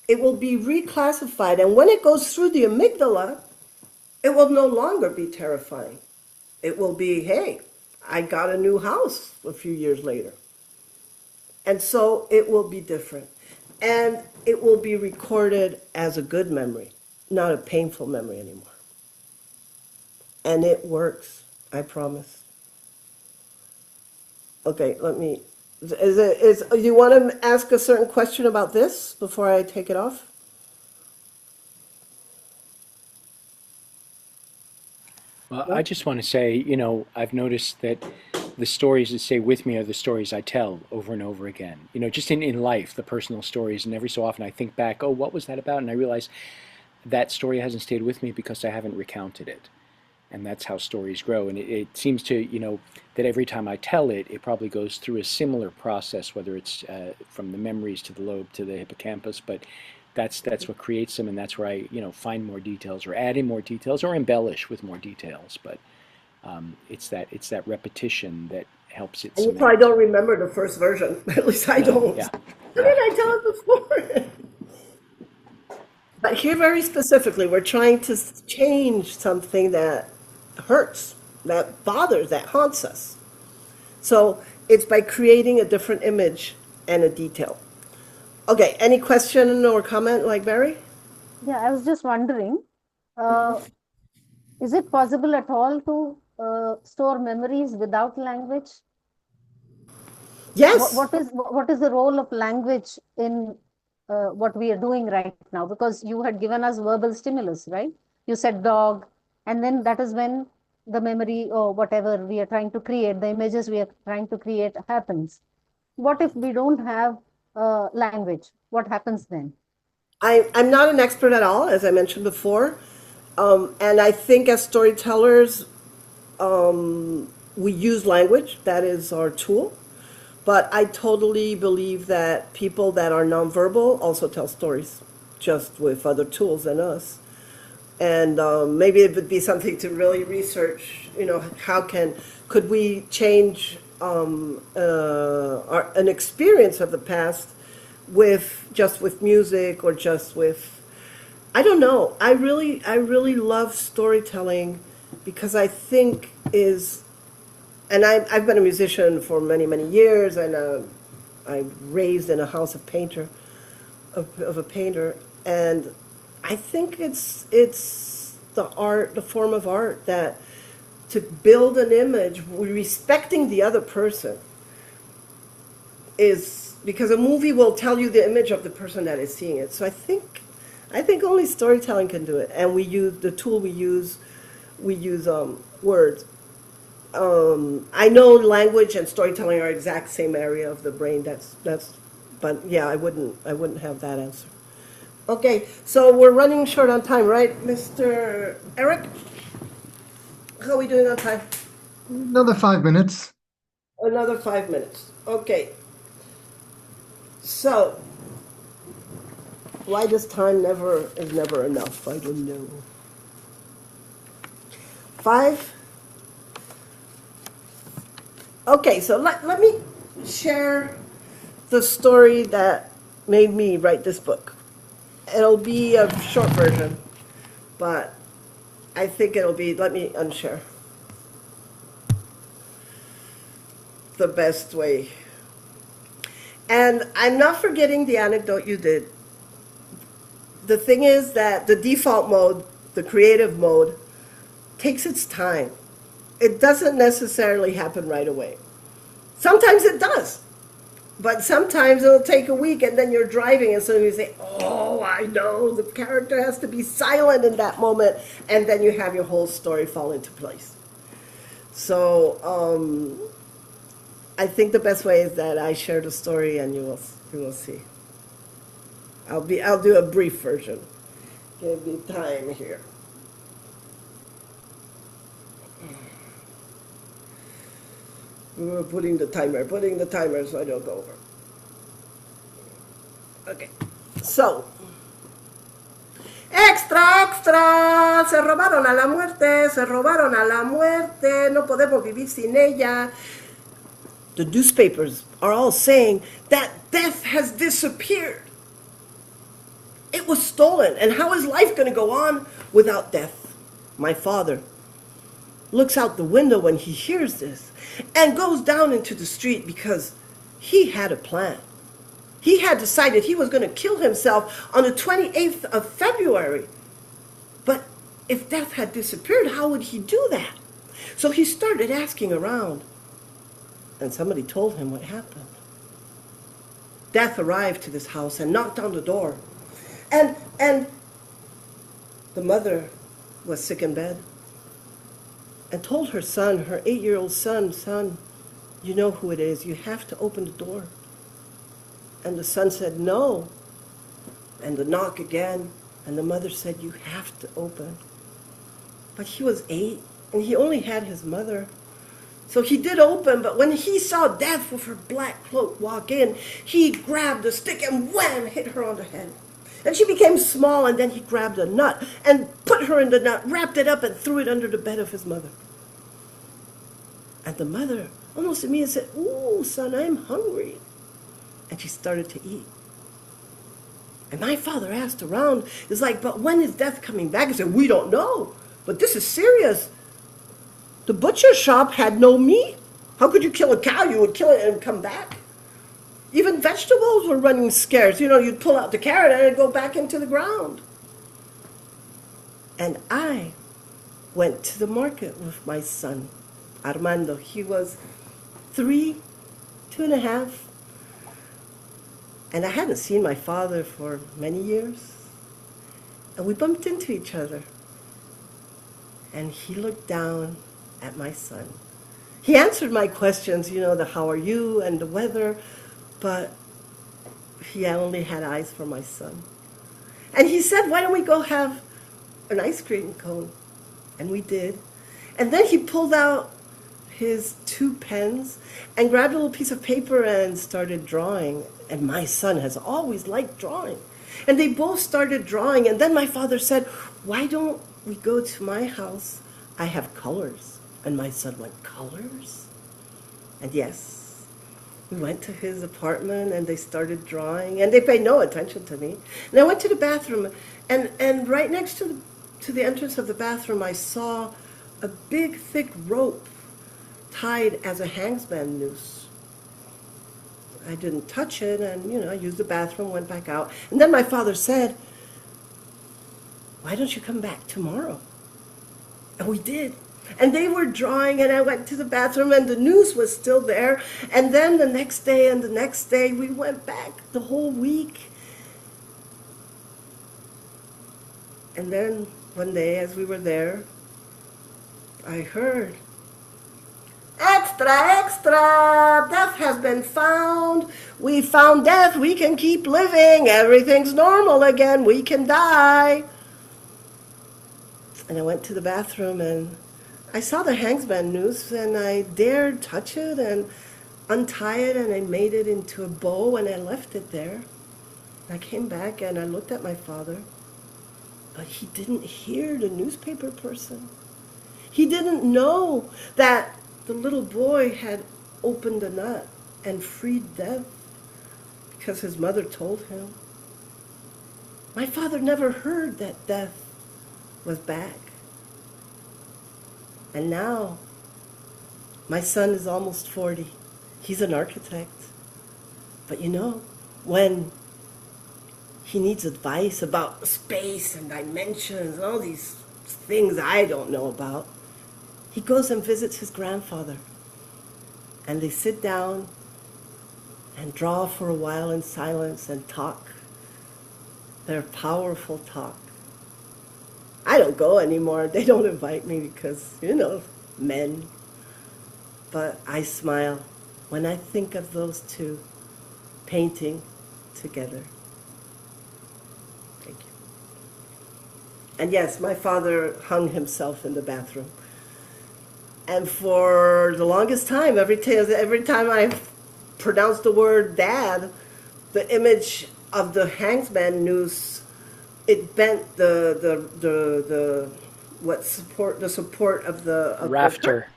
it will be reclassified. And when it goes through the amygdala, it will no longer be terrifying. It will be, hey, I got a new house a few years later. And so it will be different. And it will be recorded as a good memory, not a painful memory anymore. And it works, I promise. Okay, let me, you want to ask a certain question about this before I take it off? Well, I just want to say, you know, I've noticed that the stories that stay with me are the stories I tell over and over again. You know, just in life, the personal stories. And every so often I think back, oh, what was that about? And I realize that story hasn't stayed with me because I haven't recounted it. And that's how stories grow. And it seems to, you know, that every time I tell it, it probably goes through a similar process, whether it's from the memories to the lobe to the hippocampus. But that's what creates them, and that's where I, you know, find more details or add in more details or embellish with more details. But it's that repetition that helps it And you cement. probably don't remember the first version. At least I don't. Yeah. How did I tell it before? But here, very specifically, we're trying to change something that hurts, that bothers, that haunts us. So it's by creating a different image and a detail. Okay, any question or comment, like Barry? Yeah, I was just wondering, is it possible at all to store memories without language? Yes. What is the role of language in what we are doing right now? Because you had given us verbal stimulus, right? You said dog, and then that is when the memory or whatever we are trying to create, the images we are trying to create happens. What if we don't have language? What happens then? I'm not an expert at all, as I mentioned before. And I think as storytellers, we use language, that is our tool. But I totally believe that people that are nonverbal also tell stories, just with other tools than us. And maybe it would be something to really research, you know, could we change an experience of the past just with music or just with, I don't know. I really love storytelling because I think and I've been a musician for many, many years, and I raised in a house of a painter, and I think it's the form of art that to build an image respecting the other person is, because a movie will tell you the image of the person that is seeing it. So I think only storytelling can do it, and we use the tool we use words. I know language and storytelling are exact same area of the brain. But yeah, I wouldn't have that answer. Okay, so we're running short on time, right, Mr. Eric? How are we doing on time? Another 5 minutes. Another 5 minutes. Okay. So, why this time is never enough? I don't know. 5. Okay, so let me share the story that made me write this book. It'll be a short version, but I think let me unshare the best way. And I'm not forgetting the anecdote you did. The thing is that the default mode, the creative mode, takes its time. It doesn't necessarily happen right away. Sometimes it does. But sometimes it'll take a week, and then you're driving and suddenly you say, oh, I know, the character has to be silent in that moment, and then you have your whole story fall into place. So I think the best way is that I share the story and you will see. I'll do a brief version. Give me time here. We're putting the timer so I don't go over. Okay, so. Extra, extra, se robaron a la muerte, no podemos vivir sin ella. The newspapers are all saying that death has disappeared. It was stolen, and how is life going to go on without death? My father, looks out the window when he hears this and goes down into the street because he had a plan. He had decided he was going to kill himself on the 28th of February. But if death had disappeared, how would he do that? So he started asking around, and somebody told him what happened. Death arrived to this house and knocked on the door. And the mother was sick in bed and told her son, her 8-year-old son, you know who it is. You have to open the door. And the son said, no. And the knock again. And the mother said, you have to open. But he was 8, and he only had his mother. So he did open, but when he saw Death with her black cloak walk in, he grabbed a stick and wham, hit her on the head. And she became small, and then he grabbed a nut and put her in the nut, wrapped it up, and threw it under the bed of his mother. And the mother almost immediately said, ooh, son, I'm hungry. And she started to eat. And my father asked around, it's like, but when is Death coming back? I said, we don't know, but this is serious. The butcher shop had no meat. How could you kill a cow? You would kill it and come back. Even vegetables were running scarce. You know, you'd pull out the carrot and it'd go back into the ground. And I went to the market with my son, Armando. He was 3, 2.5. And I hadn't seen my father for many years. And we bumped into each other. And he looked down at my son. He answered my questions, you know, the how are you and the weather, but he only had eyes for my son. And he said, why don't we go have an ice cream cone? And we did. And then he pulled out his 2 pens and grabbed a little piece of paper and started drawing. And my son has always liked drawing. And they both started drawing. And then my father said, why don't we go to my house? I have colors. And my son went, colors? And yes, we went to his apartment and they started drawing. And they paid no attention to me. And I went to the bathroom. And right next to the entrance of the bathroom, I saw a big, thick rope tied as a hangsman noose. I didn't touch it, and, you know, I used the bathroom, went back out. And then my father said, why don't you come back tomorrow? And we did. And they were drawing, and I went to the bathroom, and the noose was still there. And then the next day and the next day, we went back the whole week. And then one day, as we were there, I heard, extra, extra, Death has been found. We found Death, we can keep living. Everything's normal again, we can die. And I went to the bathroom and I saw the hangsman noose and I dared touch it and untie it, and I made it into a bow and I left it there. I came back and I looked at my father, but he didn't hear the newspaper person. He didn't know that the little boy had opened the nut and freed Death because his mother told him. My father never heard that Death was back. And now, my son is almost 40. He's an architect. But you know, when he needs advice about space and dimensions and all these things I don't know about, he goes and visits his grandfather. And they sit down and draw for a while in silence and talk. Their powerful talk. I don't go anymore. They don't invite me because, you know, men. But I smile when I think of those two painting together. Thank you. And yes, my father hung himself in the bathroom. And for the longest time, every time I pronounced the word Dad, the image of the hangsman noose, it bent the support of the Rafter.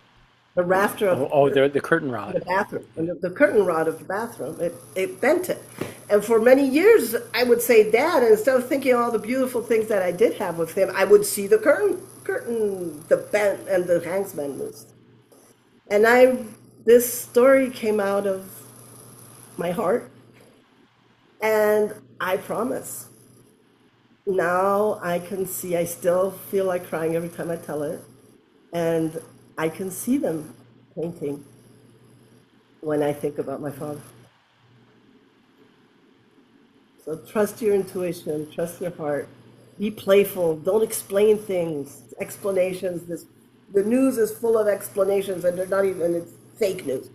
The rafter of The curtain rod. The bathroom, the curtain rod of the bathroom. It bent it, and for many years I would say Dad, and instead of thinking all the beautiful things that I did have with him, I would see the curtain curtain, the bent and the hangsman loosed. And this story came out of my heart, and I promise. Now I can see, I still feel like crying every time I tell it, and I can see them painting when I think about my father. So trust your intuition, trust your heart, be playful, don't explain things, explanations. The news is full of explanations, and they're not even, it's fake news.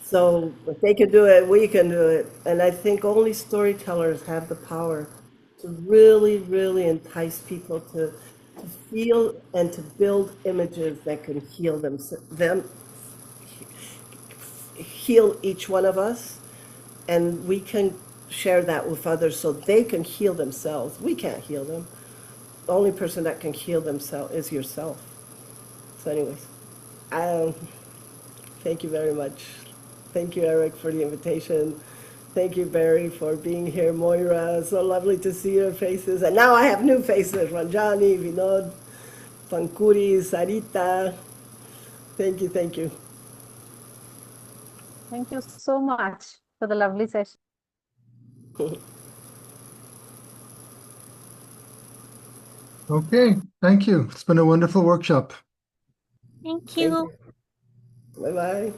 So if they can do it, we can do it. And I think only storytellers have the power to really, really entice people to feel and to build images that can heal heal each one of us. And we can share that with others so they can heal themselves. We can't heal them. The only person that can heal themselves is yourself. So anyways, thank you very much. Thank you, Eric, for the invitation. Thank you, Barry, for being here. Moira, so lovely to see your faces. And now I have new faces, Ranjani, Vinod, Pankuri, Sarita. Thank you, thank you. Thank you so much for the lovely session. Okay, thank you. It's been a wonderful workshop. Thank Thank you. you. Bye-bye.